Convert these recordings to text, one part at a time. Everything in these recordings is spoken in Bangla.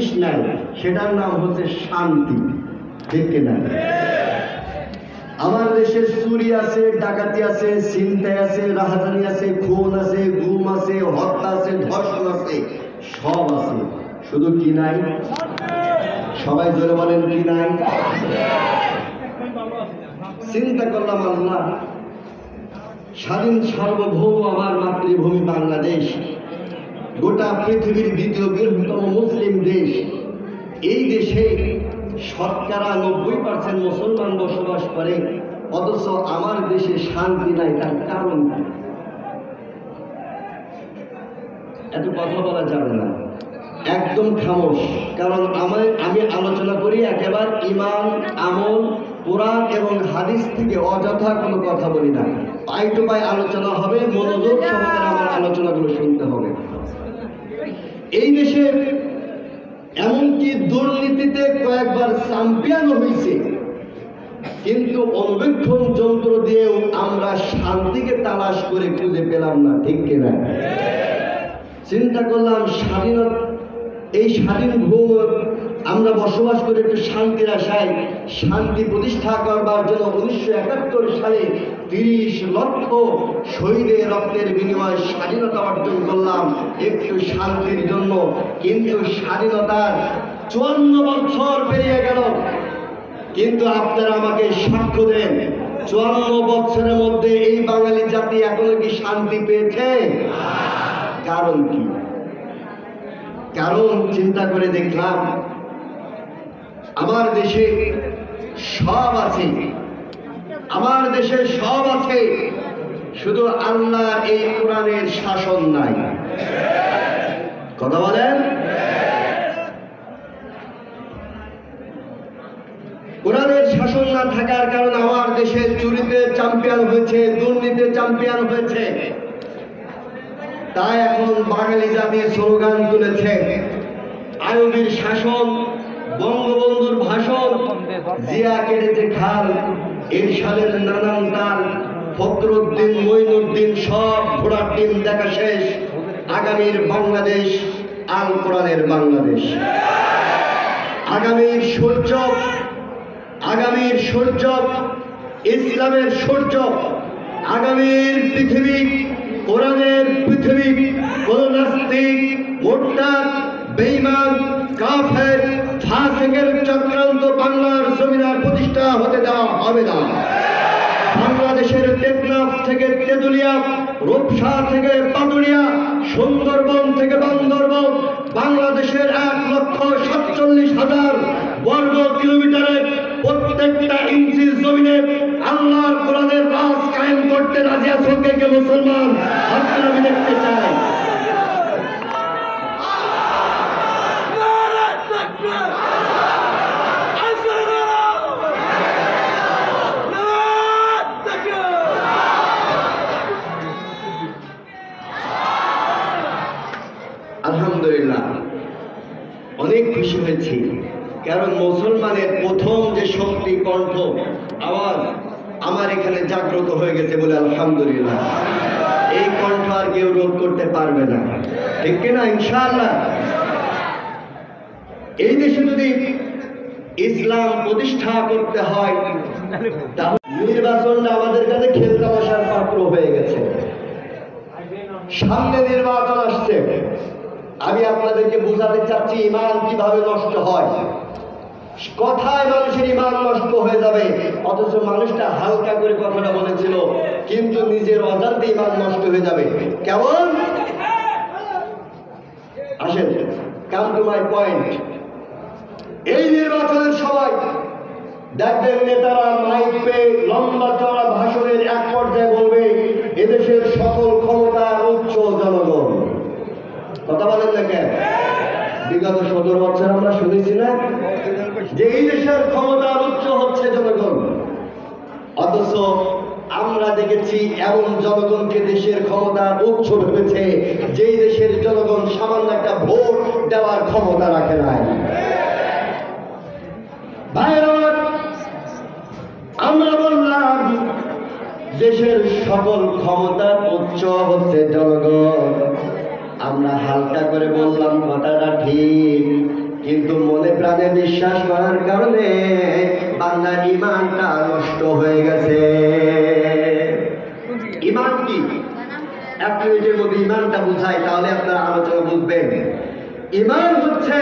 জিনিস নাই, সেটার নাম হচ্ছে শান্তি। ঠিক কিনা? আমার দেশে চুরি আছে, ডাকাতি আছে, ছিনতাই আছে, রাহাজানি আছে, খুন আছে, গুম আছে, হত্যা আছে, ধর্ষণ আছে, সব আছে, শুধু কি নাই? সবাই জোরে বলেন, কি নাই? চিন্তা করলাম, আল্লাহ, স্বাধীন সার্বভৌম আমার মাতৃভূমি বাংলাদেশ, গোটা পৃথিবীর দ্বিতীয় বৃহত্তম মুসলিম দেশ, এই দেশে শতকরা 90% মুসলমান বসবাস করে, অথচ আমার দেশে শান্তি নাই। তার কারণ কি? এত কথা বলা যাবে না, একদম খামোশ। কারণ আমি আলোচনা করি একেবারে ইমান, আমল, কোরআন এবং হাদিস থেকে, অযথা কোনো কথা বলি না। পাই টু পাই আলোচনা হবে, মনোযোগ সহকারে আমার আলোচনাগুলো শুনতে হবে। এই দেশে এমনকি দুর্নীতিতে কয়েকবার চ্যাম্পিয়ন হয়েছে, কিন্তু অনুবীক্ষণ যন্ত্র দিয়েও আমরা শান্তিকে তালাশ করে খুঁজে পেলাম না। ঠিক কিনা? চিন্তা করলাম, স্বাধীনতা, এই স্বাধীন ভূমি আমরা বসবাস করে একটু শান্তির আশায় শান্তি প্রতিষ্ঠা করবার জন্য 1971 সালে 30 লক্ষ শহীদের রক্তের বিনিময়ে স্বাধীনতা অর্জন করলাম একটু শান্তির জন্য। কিন্তু স্বাধীনতার 54 বছর পেরিয়ে গেল, কিন্তু আপনারা আমাকে সাক্ষ্য দেন, 54 বছরের মধ্যে এই বাঙালি জাতি এখনো কি শান্তি পেয়েছে? কারণ কি? কারণ চিন্তা করে দেখলাম, আমার দেশে সব আছে, আমার দেশে সব আছে, শুধু আল্লাহ এই কোরআনের শাসন নাই। কথা বলেন? কোরআনের শাসন না থাকার কারণে আমার দেশে চুরিতে চ্যাম্পিয়ন হয়েছে, দুর্নীতিতে চ্যাম্পিয়ন হয়েছে। তাই এখন বাঙালি জাতি স্লোগান তুলেছে, আইয়ুবীর শাসন, বঙ্গবন্ধুর ভাষণ, জিয়া কেটেছে খাল, এরশাদের নানান তাল, ফখরুদ্দিন, মঈনুদ্দিন সব ঘোড়ার টিম দেখা শেষ, আগামীর বাংলাদেশ আল কোরআনের বাংলাদেশ। আগামীর সূর্য, আগামীর সূর্য ইসলামের সূর্য, আগামীর পৃথিবী কোরআনের পৃথিবী। কোন নাস্তিক, মুরতাদ, বেঈমান, কাফের, ফাসিকের চক্রান্ত বাংলার জমিনে প্রতিষ্ঠা হতে দেওয়া হবে না। বাংলাদেশের টেকনাফ থেকে তেঁতুলিয়া, রূপসা থেকে পাটুরিয়া, সুন্দরবন থেকে বান্দরবন, বাংলাদেশের 1,47,000 বর্গ কিলোমিটারের প্রত্যেকটা ইঞ্চি জমিনে আল্লাহর কোরআনের রাজ কায়েম করতে রাজি আছে কে মুসলমান? আপনারা আমি দেখতে চাই। আলহামদুলিল্লাহ, অনেক খুশি হয়েছি, কারণ মুসলমানের প্রথম যে শক্তি কণ্ঠ আওয়াজ আমার এখানে জাগ্রত হয়ে গেছে বলে আলহামদুলিল্লাহ। এই কণ্ঠ আর কেউ রোধ করতে পারবে না। ঠিক কিনা? ইনশাআল্লাহ। এই দেশে যদি ইসলাম প্রতিষ্ঠা করতে হয়, তাহলে নির্বাচনটা আমাদের কাছে খেলতামাশার পাত্র হয়ে গেছে। সামনে নির্বাচন আসছে, আমি আপনাদেরকে বোঝাতে চাচ্ছি ঈমান কিভাবে নষ্ট হয়। কথায় মানুষের ঈমান নষ্ট হয়ে যাবে, অথচ মানুষটা হালকা করে কথাটা বলেছিল, কিন্তু নিজের অজান্তে ঈমান নষ্ট হয়ে যাবে। কেমন? আসেন, কাম টু মাই পয়েন্ট। এই নির্বাচনের সময় দেখবেন নেতারা মাইক পেয়ে লম্বা চড়া ভাষণের এক পর্যায়ে বলবে, এদেশের সকল ক্ষমতার উচ্চ জনগণ। কথা বলেন না কেন? বিগত 17 বছর আমরা শুনেছি না যে এই দেশের ক্ষমতার উচ্চ হচ্ছে জনগণ, অথচ আমরা দেখেছি এমন জনগণকে দেশের ক্ষমতার উচ্চ ভেবেছে যেই দেশের জনগণ সামান্য একটা ভোট দেওয়ার ক্ষমতা রাখে নাই। আমরা বললাম দেশের সকল ক্ষমতার উচ্চ হচ্ছে জনগণ। আমরা হালকা করে বললাম কথাটা ঠিক, কিন্তু মনে প্রাণে বিশ্বাস করার কারণে বান্দার ঈমানটা নষ্ট হয়ে গেছে। ঈমান কি? এক মিনিটের মধ্যে ঈমানটা বুঝাই, তাহলে আপনারা আলোচনা বুঝবেন। ঈমান হচ্ছে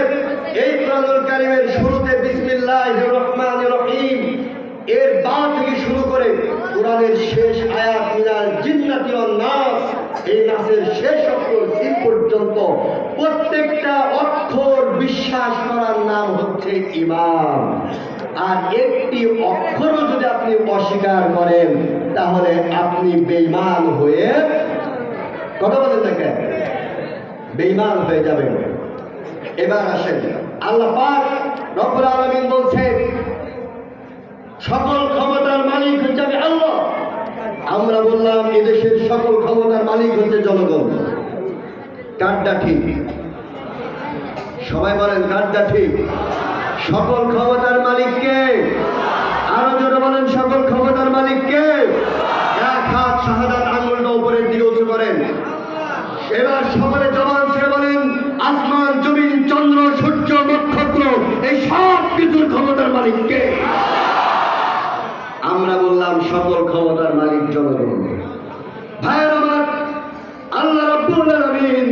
এই কোরআনুল কারীমের শুরুতে বিসমিল্লাহির রহমানির রহিম এর বা থেকে শুরু করে কোরআনের শেষ আয়াত মিনাল জিন্নাতি ওয়ান নাস, এই নাসের শেষ অক্ষর সিন পর্যন্ত প্রত্যেকটা অক্ষর বিশ্বাস করার নাম হচ্ছে ঈমান। আর একটি অক্ষরও যদি আপনি অস্বীকার করেন তাহলে আপনি বেঈমান হয়ে, কথা বলেন না কেন, বেঈমান হয়ে যাবেন। এবার আসেন, আল্লাহ পাক রব্বুল আলামিন বলছেন সকল ক্ষমতার মালিক হচ্ছে আমি আল্লাহ। আমরা বললাম এদেশের সকল ক্ষমতার মালিক হচ্ছে জনগণ। কারটা ঠিক? সবাই বলেন কারটা ঠিক? সকল ক্ষমতার মালিক কে? আরো জোরে বলেন সকল ক্ষমতার মালিক কে? এক হাত শাহাদাত আঙ্গুলটা উপরের দিকে উঁচু করেন। এবার সকলে জবান ছেড়ে বলেন আসমান জমিন চন্দ্র সূর্য নক্ষত্র এই সব কিছুর ক্ষমতার মালিক কে? আমরা বললাম সকল ক্ষমতার মালিক জনগণ। ভাইয়ের আমার, আল্লাহ রাব্বুল আলামিন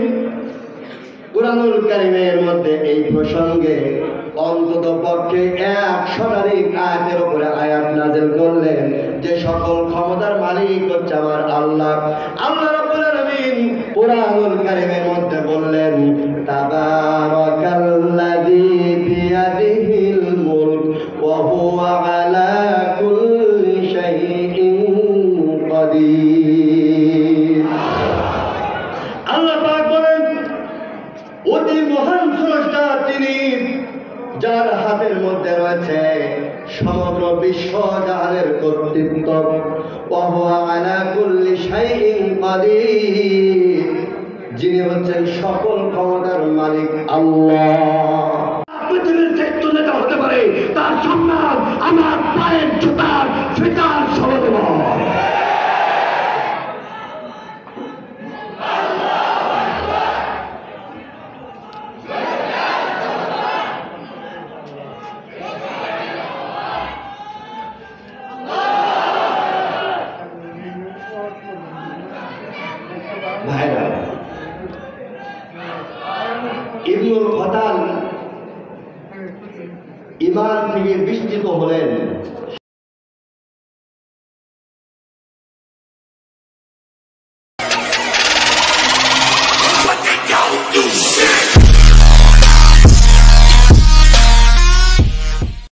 কুরআনুল কারীমের মধ্যে এই প্রসঙ্গে অন্তত পক্ষে 100 আয়াতের উপরে আয়াত নাযিল করলেন যে সকল ক্ষমতার মালিক হচ্ছে আমার আল্লাহ। আল্লাহ রাব্বুল আলামিন কুরআনুল কারীমের মধ্যে বললেন তাবারাকাল্লাযী বিয়াদিহিল মুলক ওয়া হুয়া আলা কুল্লি শাইইন কাদির। আল্লাহ পাক বলেন অতি মহান স্রষ্টা তিনি, যার হাতের মধ্যে রয়েছে সমগ্র বিশ্ব জাহানের কর্তৃত্ব। ওয়া হুয়া আলা কুল্লি শাইইন কাদির, যিনি হচ্ছেন সকল ক্ষমতার মালিক আল্লাহ। পৃথিবীর শ্রেষ্ঠ নেতা হতে পারে, তার সম্মান আমার পায়ের জুতা।